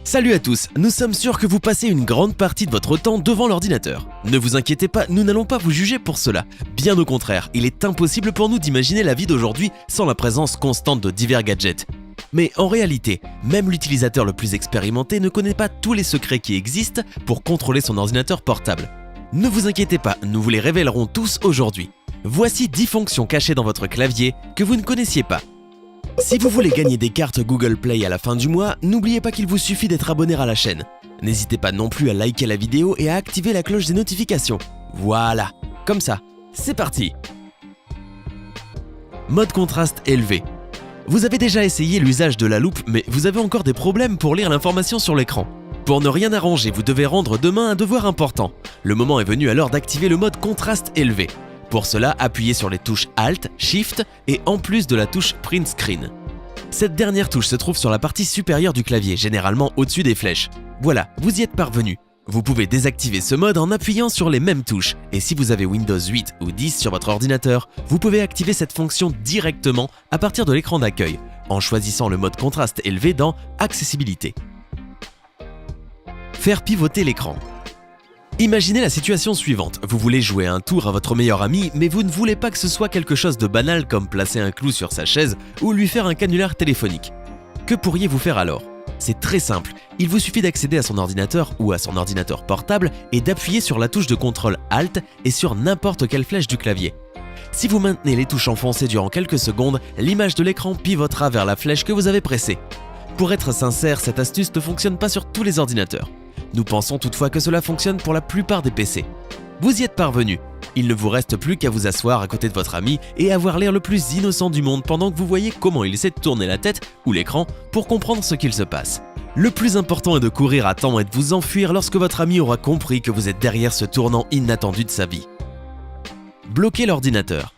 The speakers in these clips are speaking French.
Salut à tous, nous sommes sûrs que vous passez une grande partie de votre temps devant l'ordinateur. Ne vous inquiétez pas, nous n'allons pas vous juger pour cela. Bien au contraire, il est impossible pour nous d'imaginer la vie d'aujourd'hui sans la présence constante de divers gadgets. Mais en réalité, même l'utilisateur le plus expérimenté ne connaît pas tous les secrets qui existent pour contrôler son ordinateur portable. Ne vous inquiétez pas, nous vous les révélerons tous aujourd'hui. Voici 10 fonctions cachées dans votre clavier que vous ne connaissiez pas. Si vous voulez gagner des cartes Google Play à la fin du mois, n'oubliez pas qu'il vous suffit d'être abonné à la chaîne. N'hésitez pas non plus à liker la vidéo et à activer la cloche des notifications. Voilà, comme ça, c'est parti. Mode contraste élevé. Vous avez déjà essayé l'usage de la loupe, mais vous avez encore des problèmes pour lire l'information sur l'écran. Pour ne rien arranger, vous devez rendre demain un devoir important. Le moment est venu alors d'activer le mode contraste élevé. Pour cela, appuyez sur les touches Alt, Shift et en plus de la touche Print Screen. Cette dernière touche se trouve sur la partie supérieure du clavier, généralement au-dessus des flèches. Voilà, vous y êtes parvenu. Vous pouvez désactiver ce mode en appuyant sur les mêmes touches. Et si vous avez Windows 8 ou 10 sur votre ordinateur, vous pouvez activer cette fonction directement à partir de l'écran d'accueil, en choisissant le mode contraste élevé dans Accessibilité. Faire pivoter l'écran. Imaginez la situation suivante, vous voulez jouer un tour à votre meilleur ami, mais vous ne voulez pas que ce soit quelque chose de banal comme placer un clou sur sa chaise ou lui faire un canular téléphonique. Que pourriez-vous faire alors? C'est très simple, il vous suffit d'accéder à son ordinateur ou à son ordinateur portable et d'appuyer sur la touche de contrôle Alt et sur n'importe quelle flèche du clavier. Si vous maintenez les touches enfoncées durant quelques secondes, l'image de l'écran pivotera vers la flèche que vous avez pressée. Pour être sincère, cette astuce ne fonctionne pas sur tous les ordinateurs. Nous pensons toutefois que cela fonctionne pour la plupart des PC. Vous y êtes parvenu. Il ne vous reste plus qu'à vous asseoir à côté de votre ami et avoir l'air le plus innocent du monde pendant que vous voyez comment il essaie de tourner la tête ou l'écran pour comprendre ce qu'il se passe. Le plus important est de courir à temps et de vous enfuir lorsque votre ami aura compris que vous êtes derrière ce tournant inattendu de sa vie. Bloquer l'ordinateur.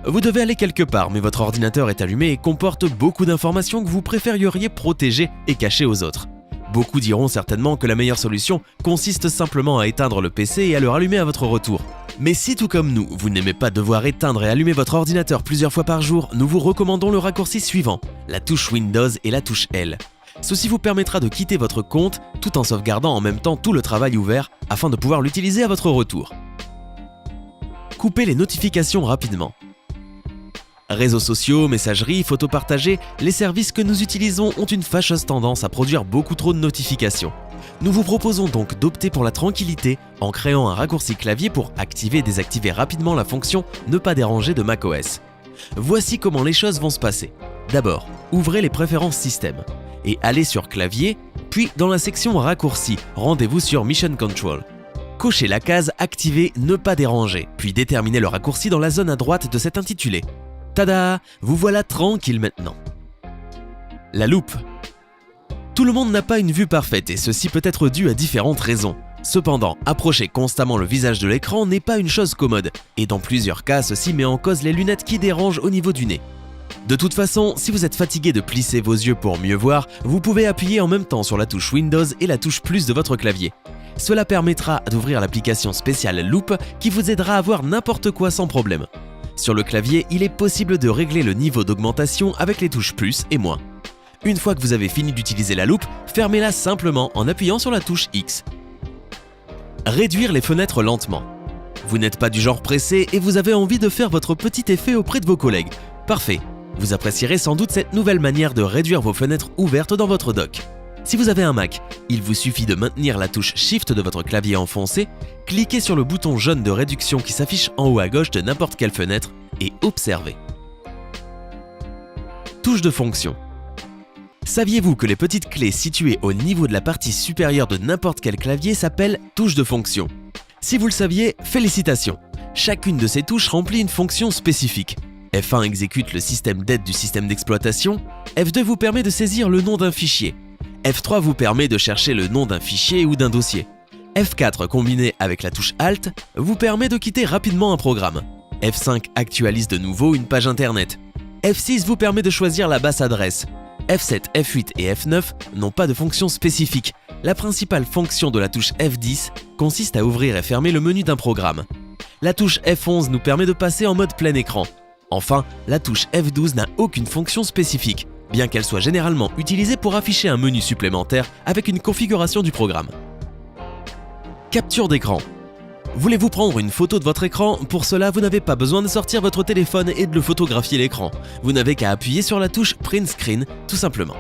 Vous devez aller quelque part, mais votre ordinateur est allumé et comporte beaucoup d'informations que vous préférieriez protéger et cacher aux autres. Beaucoup diront certainement que la meilleure solution consiste simplement à éteindre le PC et à le rallumer à votre retour. Mais si tout comme nous, vous n'aimez pas devoir éteindre et allumer votre ordinateur plusieurs fois par jour, nous vous recommandons le raccourci suivant, la touche Windows et la touche L. Ceci vous permettra de quitter votre compte tout en sauvegardant en même temps tout le travail ouvert afin de pouvoir l'utiliser à votre retour. Coupez les notifications rapidement. Réseaux sociaux, messagerie, photos partagées, les services que nous utilisons ont une fâcheuse tendance à produire beaucoup trop de notifications. Nous vous proposons donc d'opter pour la tranquillité en créant un raccourci clavier pour activer et désactiver rapidement la fonction « Ne pas déranger » de macOS. Voici comment les choses vont se passer. D'abord, ouvrez les préférences système et allez sur clavier, puis dans la section raccourcis, rendez-vous sur Mission Control. Cochez la case « Activer, ne pas déranger », puis déterminez le raccourci dans la zone à droite de cet intitulé. Tada! Vous voilà tranquille maintenant. La loupe. Tout le monde n'a pas une vue parfaite et ceci peut être dû à différentes raisons. Cependant, approcher constamment le visage de l'écran n'est pas une chose commode et dans plusieurs cas, ceci met en cause les lunettes qui dérangent au niveau du nez. De toute façon, si vous êtes fatigué de plisser vos yeux pour mieux voir, vous pouvez appuyer en même temps sur la touche Windows et la touche plus de votre clavier. Cela permettra d'ouvrir l'application spéciale Loupe qui vous aidera à voir n'importe quoi sans problème. Sur le clavier, il est possible de régler le niveau d'augmentation avec les touches plus et moins. Une fois que vous avez fini d'utiliser la loupe, fermez-la simplement en appuyant sur la touche X. Réduire les fenêtres lentement. Vous n'êtes pas du genre pressé et vous avez envie de faire votre petit effet auprès de vos collègues. Parfait. Vous apprécierez sans doute cette nouvelle manière de réduire vos fenêtres ouvertes dans votre dock. Si vous avez un Mac, il vous suffit de maintenir la touche Shift de votre clavier enfoncé, cliquez sur le bouton jaune de réduction qui s'affiche en haut à gauche de n'importe quelle fenêtre et observez. Touche de fonction. Saviez-vous que les petites clés situées au niveau de la partie supérieure de n'importe quel clavier s'appellent touches de fonction? Si vous le saviez, félicitations! Chacune de ces touches remplit une fonction spécifique. F1 exécute le système d'aide du système d'exploitation, F2 vous permet de saisir le nom d'un fichier, F3 vous permet de chercher le nom d'un fichier ou d'un dossier. F4 combiné avec la touche Alt vous permet de quitter rapidement un programme. F5 actualise de nouveau une page internet. F6 vous permet de choisir la basse adresse. F7, F8 et F9 n'ont pas de fonction spécifique. La principale fonction de la touche F10 consiste à ouvrir et fermer le menu d'un programme. La touche F11 nous permet de passer en mode plein écran. Enfin, la touche F12 n'a aucune fonction spécifique. bien qu'elle soit généralement utilisée pour afficher un menu supplémentaire avec une configuration du programme. Capture d'écran. Voulez-vous prendre une photo de votre écran? Pour cela, vous n'avez pas besoin de sortir votre téléphone et de le photographier l'écran. Vous n'avez qu'à appuyer sur la touche Print Screen, tout simplement.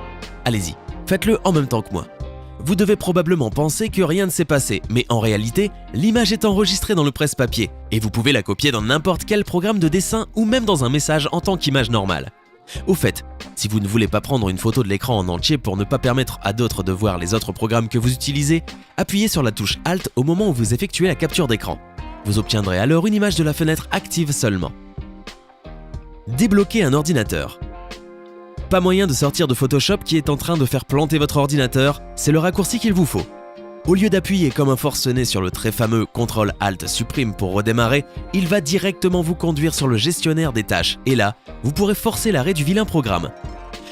Allez-y, faites-le en même temps que moi. Vous devez probablement penser que rien ne s'est passé, mais en réalité, l'image est enregistrée dans le presse-papier et vous pouvez la copier dans n'importe quel programme de dessin ou même dans un message en tant qu'image normale. Au fait, si vous ne voulez pas prendre une photo de l'écran en entier pour ne pas permettre à d'autres de voir les autres programmes que vous utilisez, appuyez sur la touche Alt au moment où vous effectuez la capture d'écran. Vous obtiendrez alors une image de la fenêtre active seulement. Débloquer un ordinateur. Pas moyen de sortir de Photoshop qui est en train de faire planter votre ordinateur, c'est le raccourci qu'il vous faut. Au lieu d'appuyer comme un forcené sur le très fameux CTRL-ALT-SUPPRIME pour redémarrer, il va directement vous conduire sur le gestionnaire des tâches et là, vous pourrez forcer l'arrêt du vilain programme.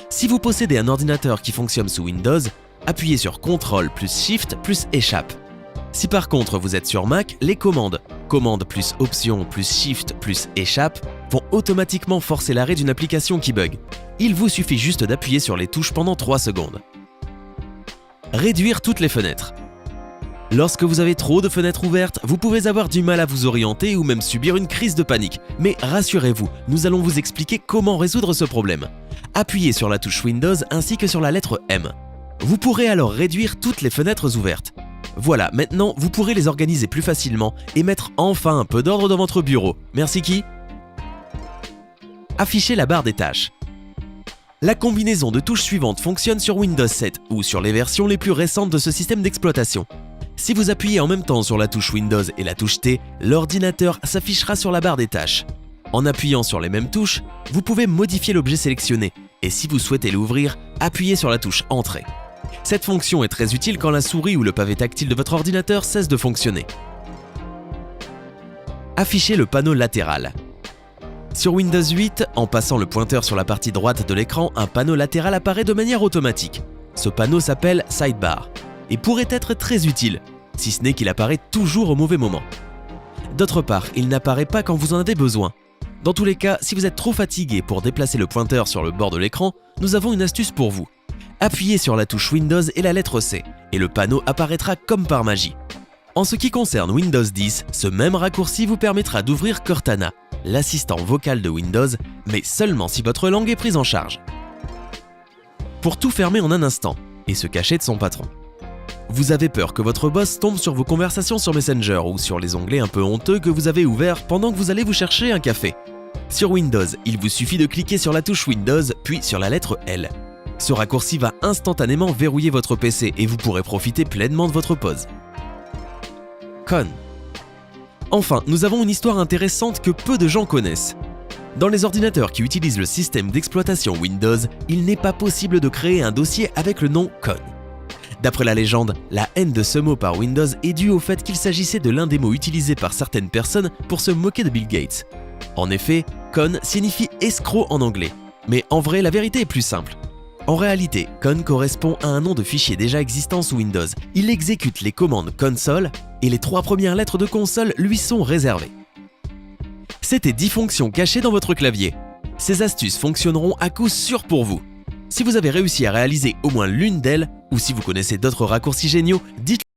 Si vous possédez un ordinateur qui fonctionne sous Windows, appuyez sur CTRL plus SHIFT plus échappe. Si par contre vous êtes sur Mac, les commandes Commande plus Option plus Shift plus échappe vont automatiquement forcer l'arrêt d'une application qui bug. Il vous suffit juste d'appuyer sur les touches pendant 3 secondes. Réduire toutes les fenêtres. Lorsque vous avez trop de fenêtres ouvertes, vous pouvez avoir du mal à vous orienter ou même subir une crise de panique. Mais rassurez-vous, nous allons vous expliquer comment résoudre ce problème. Appuyez sur la touche Windows ainsi que sur la lettre M. Vous pourrez alors réduire toutes les fenêtres ouvertes. Voilà, maintenant vous pourrez les organiser plus facilement et mettre enfin un peu d'ordre dans votre bureau. Merci qui? Afficher la barre des tâches. La combinaison de touches suivantes fonctionne sur Windows 7 ou sur les versions les plus récentes de ce système d'exploitation. Si vous appuyez en même temps sur la touche Windows et la touche T, l'ordinateur s'affichera sur la barre des tâches. En appuyant sur les mêmes touches, vous pouvez modifier l'objet sélectionné et si vous souhaitez l'ouvrir, appuyez sur la touche Entrée. Cette fonction est très utile quand la souris ou le pavé tactile de votre ordinateur cesse de fonctionner. Afficher le panneau latéral. Sur Windows 8, en passant le pointeur sur la partie droite de l'écran, un panneau latéral apparaît de manière automatique. Ce panneau s'appelle Sidebar et pourrait être très utile, si ce n'est qu'il apparaît toujours au mauvais moment. D'autre part, il n'apparaît pas quand vous en avez besoin. Dans tous les cas, si vous êtes trop fatigué pour déplacer le pointeur sur le bord de l'écran, nous avons une astuce pour vous. Appuyez sur la touche Windows et la lettre C, et le panneau apparaîtra comme par magie. En ce qui concerne Windows 10, ce même raccourci vous permettra d'ouvrir Cortana, l'assistant vocal de Windows, mais seulement si votre langue est prise en charge. Pour tout fermer en un instant, et se cacher de son patron. Vous avez peur que votre boss tombe sur vos conversations sur Messenger ou sur les onglets un peu honteux que vous avez ouverts pendant que vous allez vous chercher un café. Sur Windows, il vous suffit de cliquer sur la touche Windows, puis sur la lettre L. Ce raccourci va instantanément verrouiller votre PC et vous pourrez profiter pleinement de votre pause. Con. Enfin, nous avons une histoire intéressante que peu de gens connaissent. Dans les ordinateurs qui utilisent le système d'exploitation Windows, il n'est pas possible de créer un dossier avec le nom con. D'après la légende, la haine de ce mot par Windows est due au fait qu'il s'agissait de l'un des mots utilisés par certaines personnes pour se moquer de Bill Gates. En effet, con signifie escroc en anglais. Mais en vrai, la vérité est plus simple. En réalité, con correspond à un nom de fichier déjà existant sous Windows. Il exécute les commandes console et les 3 premières lettres de console lui sont réservées. C'était 10 fonctions cachées dans votre clavier. Ces astuces fonctionneront à coup sûr pour vous. Si vous avez réussi à réaliser au moins l'une d'elles, ou si vous connaissez d'autres raccourcis géniaux, dites-le.